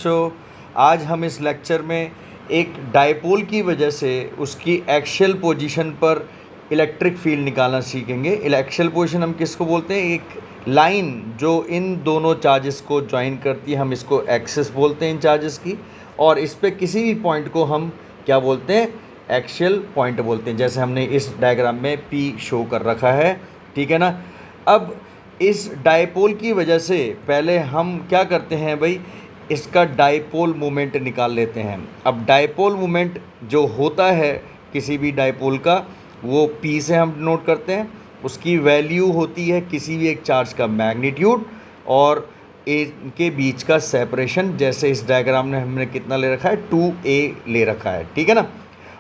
तो आज हम इस लेक्चर में एक डायपोल की वजह से उसकी एक्सियल पोजीशन पर इलेक्ट्रिक फील्ड निकालना सीखेंगे। एक्सियल पोजीशन हम किसको बोलते हैं? एक लाइन जो इन दोनों चार्जेस को ज्वाइन करती है, हम इसको एक्सिस बोलते हैं इन चार्जेस की। और इस पे किसी भी पॉइंट को हम क्या बोलते हैं? एक्सियल पॉइंट बोलते हैं, जैसे हमने इस डायग्राम में P शो कर रखा है, ठीक है ना। अब इस डायपोल की वजह से पहले हम क्या करते हैं भाई, इसका डायपोल मोमेंट निकाल लेते हैं। अब डायपोल मोमेंट जो होता है किसी भी डायपोल का, वो P से हम नोट करते हैं। उसकी वैल्यू होती है किसी भी एक चार्ज का मैग्नीट्यूड और इनके बीच का सेपरेशन। जैसे इस डायग्राम में हमने कितना ले रखा है? 2a ले रखा है, ठीक है ना।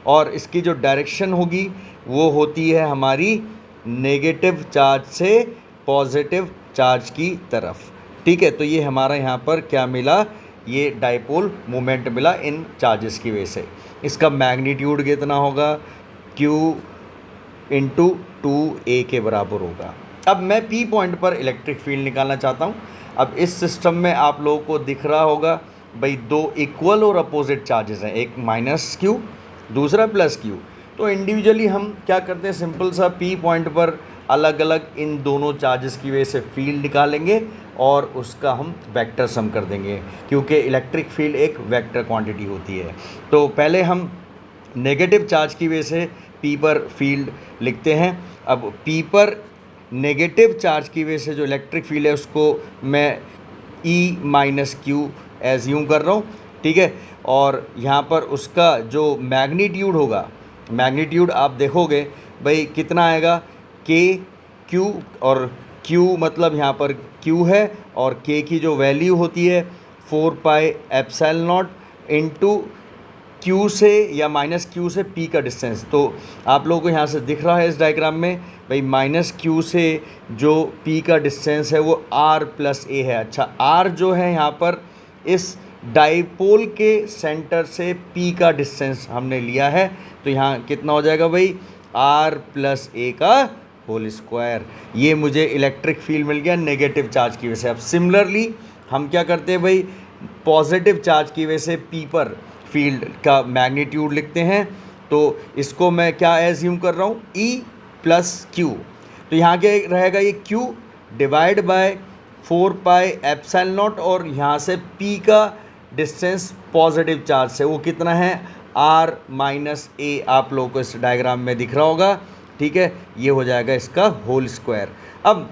और इसकी जो डायरेक्शन होगी वो होती है हमारी नेगेटिव चार्ज से पॉजिटिव चार्ज की तरफ, ठीक है। तो ये हमारा यहाँ पर क्या मिला? ये डायपोल मोमेंट मिला इन चार्जेस की वजह से। इसका मैग्नीट्यूड कितना होगा? Q इंटू 2a के बराबर होगा। अब मैं P पॉइंट पर इलेक्ट्रिक फील्ड निकालना चाहता हूँ। अब इस सिस्टम में आप लोगों को दिख रहा होगा भाई, दो इक्वल और अपोजिट चार्जेस हैं, एक -Q दूसरा +Q। तो इंडिविजुअली हम क्या करते हैं? सिंपल सा P पॉइंट पर अलग अलग इन दोनों चार्जेस की वजह से फील्ड निकालेंगे और उसका हम वेक्टर सम कर देंगे, क्योंकि इलेक्ट्रिक फील्ड एक वेक्टर क्वांटिटी होती है। तो पहले हम नेगेटिव चार्ज की वजह से P पर फील्ड लिखते हैं। अब P पर नेगेटिव चार्ज की वजह से जो इलेक्ट्रिक फील्ड है उसको मैं E-Q एज्यूम कर रहा हूँ, ठीक है। और यहाँ पर उसका जो मैग्नीट्यूड होगा, मैग्नीट्यूड आप देखोगे भाई कितना आएगा? Q और Q मतलब यहाँ पर Q है और K की जो वैल्यू होती है 4πε0 इंटू Q से या -Q से P का डिस्टेंस। तो आप लोगों को यहाँ से दिख रहा है इस डायग्राम में भाई, -Q से जो P का डिस्टेंस है वो R + a है। अच्छा, R जो है यहाँ पर इस डायपोल के सेंटर से P का डिस्टेंस हमने लिया है। तो यहाँ कितना हो जाएगा भाई? R + a का होल स्क्वायर। ये मुझे इलेक्ट्रिक फील्ड मिल गया नेगेटिव चार्ज की वजह से। अब सिमिलरली हम क्या करते हैं भाई, पॉजिटिव चार्ज की वजह से P पर फील्ड का मैग्नीट्यूड लिखते हैं। तो इसको मैं क्या एज्यूम कर रहा हूँ? E+Q। तो यहाँ क्या रहेगा? ये Q डिवाइड बाय 4πε0 और यहाँ से P का डिस्टेंस पॉजिटिव चार्ज से वो कितना है? R - a। आप लोगों को इस डायग्राम में दिख रहा होगा, ठीक है। ये हो जाएगा इसका होल स्क्वायर। अब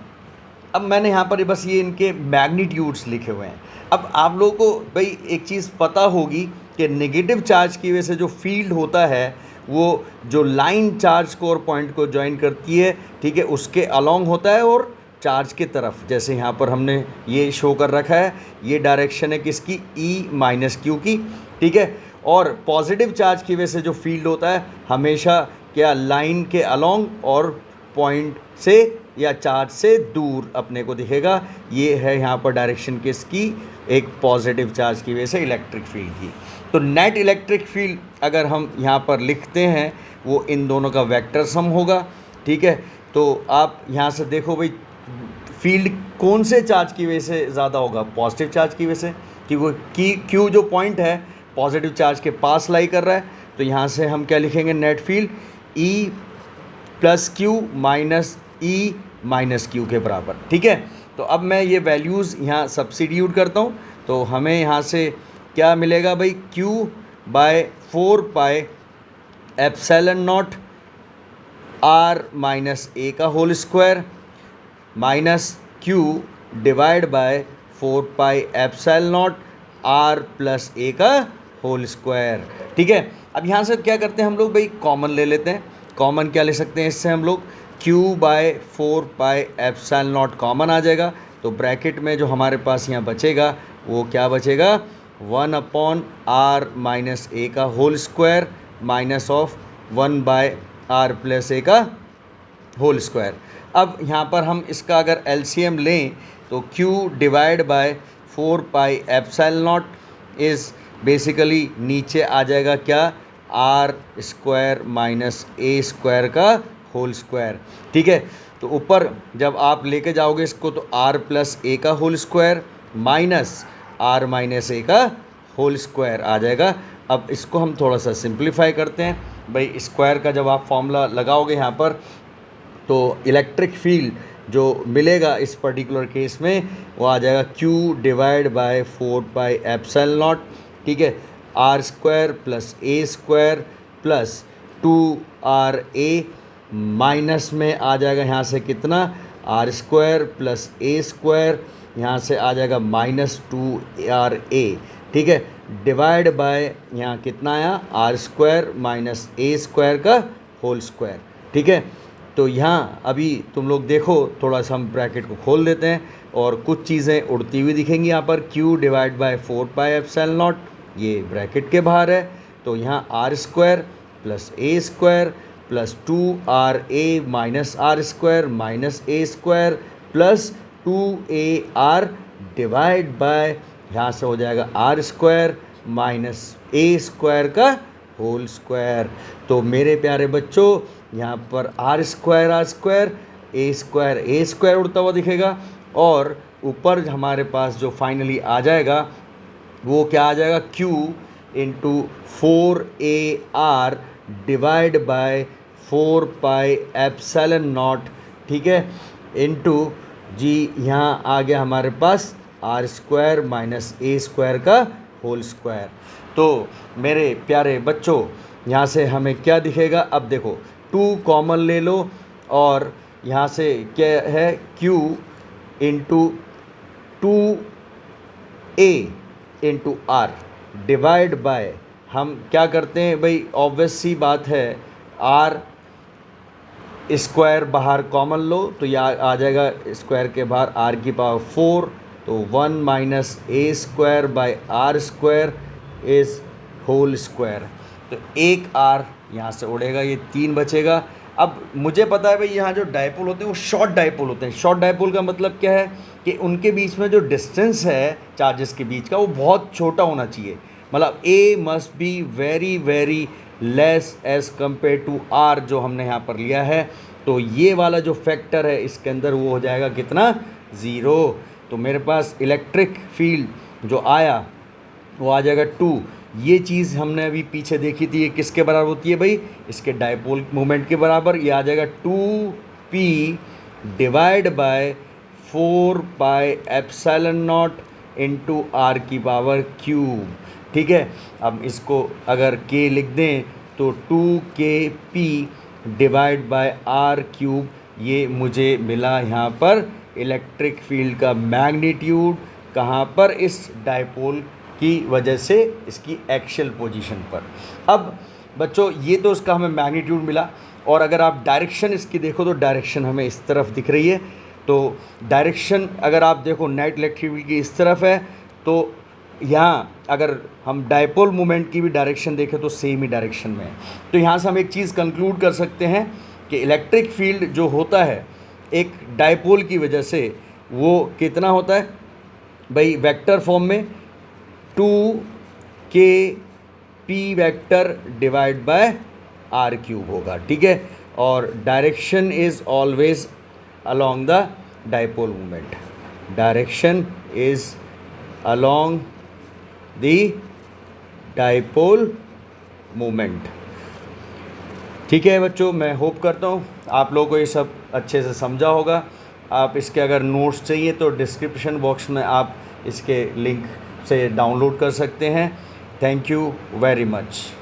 मैंने यहाँ पर बस ये इनके मैग्नीट्यूड्स लिखे हुए हैं। अब आप लोगों को भाई एक चीज़ पता होगी कि नेगेटिव चार्ज की वजह से जो फील्ड होता है वो जो लाइन चार्ज को और पॉइंट को ज्वाइन करती है, ठीक है, उसके अलोंग होता है और चार्ज के तरफ। जैसे यहाँ पर हमने ये शो कर रखा है, ये डायरेक्शन है किसकी? E-Q की, ठीक है। और पॉजिटिव चार्ज की वजह से जो फील्ड होता है हमेशा क्या? लाइन के अलोंग और पॉइंट से या चार्ज से दूर अपने को दिखेगा। ये है यहाँ पर डायरेक्शन किसकी? एक पॉजिटिव चार्ज की वजह से इलेक्ट्रिक फील्ड की। तो नेट इलेक्ट्रिक फील्ड अगर हम यहाँ पर लिखते हैं वो इन दोनों का वेक्टर सम होगा, ठीक है। तो आप यहाँ से देखो भाई, फील्ड कौन से चार्ज की वजह से ज़्यादा होगा? पॉजिटिव चार्ज की वजह से, क्योंकि Q जो पॉइंट है पॉजिटिव चार्ज के पास लाई कर रहा है। तो यहाँ से हम क्या लिखेंगे? नेट फील्ड E+Q E-Q के बराबर, ठीक है। तो अब मैं ये वैल्यूज़ यहाँ सब्स्टिट्यूट करता हूँ। तो हमें यहाँ से क्या मिलेगा भाई? Q/4πε0 R - a का whole square -Q divide by 4πε0 R + a का होल स्क्वायर, ठीक है। अब यहाँ से क्या करते हैं हम लोग भाई? कॉमन ले लेते हैं। कॉमन क्या ले सकते हैं इससे हम लोग? Q/4πε0 कॉमन आ जाएगा। तो ब्रैकेट में जो हमारे पास यहाँ बचेगा वो क्या बचेगा? 1/R - a का होल स्क्वायर -1/R + a का होल स्क्वायर। अब यहाँ पर हम इसका अगर LCM लें तो Q divide by 4πε0 is basically नीचे आ जाएगा क्या? R² - a² का होल स्क्वायर, ठीक है। तो ऊपर जब आप लेके जाओगे इसको तो R + a का whole square minus R - a का होल स्क्वायर आ जाएगा। अब इसको हम थोड़ा सा सिंप्लीफाई करते हैं। भाई स्क्वायर का जब आप फॉर्मूला लगाओगे यहाँ पर तो इलेक्ट्रिक फील्ड जो मिलेगा इस पर्टिकुलर केस में वो आ जाएगा Q डिवाइड बाय 4πε0, ठीक है, R square plus A square plus 2RA minus में आ जाएगा यहाँ से कितना, R square plus A square, यहाँ से आ जाएगा -2RA, ठीक है, डिवाइड बाय यहाँ कितना आया, R square minus A square का होल स्क्वायर, ठीक है। तो यहाँ अभी तुम लोग देखो, थोड़ा सा हम ब्रैकेट को खोल देते हैं और कुछ चीज़ें उड़ती हुई दिखेंगी यहाँ पर। Q डिवाइड बाय 4πε0 ये ब्रैकेट के बाहर है, तो यहाँ R square plus A square plus 2RA minus R square minus A square plus 2AR divide by यहाँ से हो जाएगा R square minus A square का होल स्क्वायर। तो मेरे प्यारे बच्चों यहाँ पर आर स्क्वायर ए स्क्वायर उड़ता हुआ दिखेगा और ऊपर हमारे पास जो फाइनली आ जाएगा वो क्या आ जाएगा, Q into 4AR divide by 4πε0, ठीक है, इंटू जी यहाँ आ गया हमारे पास R square minus A square का होल स्क्वायर। तो मेरे प्यारे बच्चों यहाँ से हमें क्या दिखेगा, अब देखो 2 कॉमन ले लो और यहाँ से क्या है Q into 2A into R divide by, हम क्या करते हैं भाई, ऑब्वियस सी बात है, आर स्क्वायर बाहर कॉमन लो तो यह आ जाएगा स्क्वायर के बाहर आर की पावर 4, तो 1 minus A square by R square is whole square. तो एक आर यहाँ से उड़ेगा, ये 3 बचेगा। अब मुझे पता है भाई यहाँ जो डायपोल होते हैं वो शॉर्ट डायपोल होते हैं। शॉर्ट डायपोल का मतलब क्या है कि उनके बीच में जो डिस्टेंस है चार्जेस के बीच का वो बहुत छोटा होना चाहिए, मतलब A must be very very less as compare to R जो हमने यहाँ पर लिया है। तो ये वाला जो फैक्टर है इसके अंदर वो हो जाएगा कितना, 0। तो मेरे पास इलेक्ट्रिक फील्ड जो आया वो आ जाएगा 2। ये चीज़ हमने अभी पीछे देखी थी, ये किसके बराबर होती है भाई, इसके डायपोल मोमेंट के बराबर। ये आ जाएगा 2P divide by 4πε0 into R की पावर क्यूब, ठीक है। अब इसको अगर K लिख दें तो 2KP divide by R cube, ये मुझे मिला यहाँ पर इलेक्ट्रिक फील्ड का मैग्नीट्यूड, कहाँ पर, इस डायपोल की वजह से इसकी एक्सियल पोजीशन पर। अब बच्चों ये तो इसका हमें मैग्नीट्यूड मिला, और अगर आप डायरेक्शन इसकी देखो तो डायरेक्शन हमें इस तरफ दिख रही है। तो डायरेक्शन अगर आप देखो नेट इलेक्ट्रिक फील्ड की इस तरफ है, तो यहाँ अगर हम डायपोल मोमेंट की भी डायरेक्शन देखें तो सेम ही डायरेक्शन में है। तो यहाँ से हम एक चीज़ कंक्लूड कर सकते हैं कि इलेक्ट्रिक फील्ड जो होता है एक डायपोल की वजह से वो कितना होता है भाई, वेक्टर फॉर्म में 2KP vector divide by R cube होगा, ठीक है। और direction is always along the dipole moment, direction is along the dipole moment, ठीक है बच्चों। मैं होप करता हूँ आप लोगों को ये सब अच्छे से समझा होगा। आप इसके अगर नोट्स चाहिए तो डिस्क्रिप्शन बॉक्स में आप इसके लिंक से डाउनलोड कर सकते हैं। Thank you very much.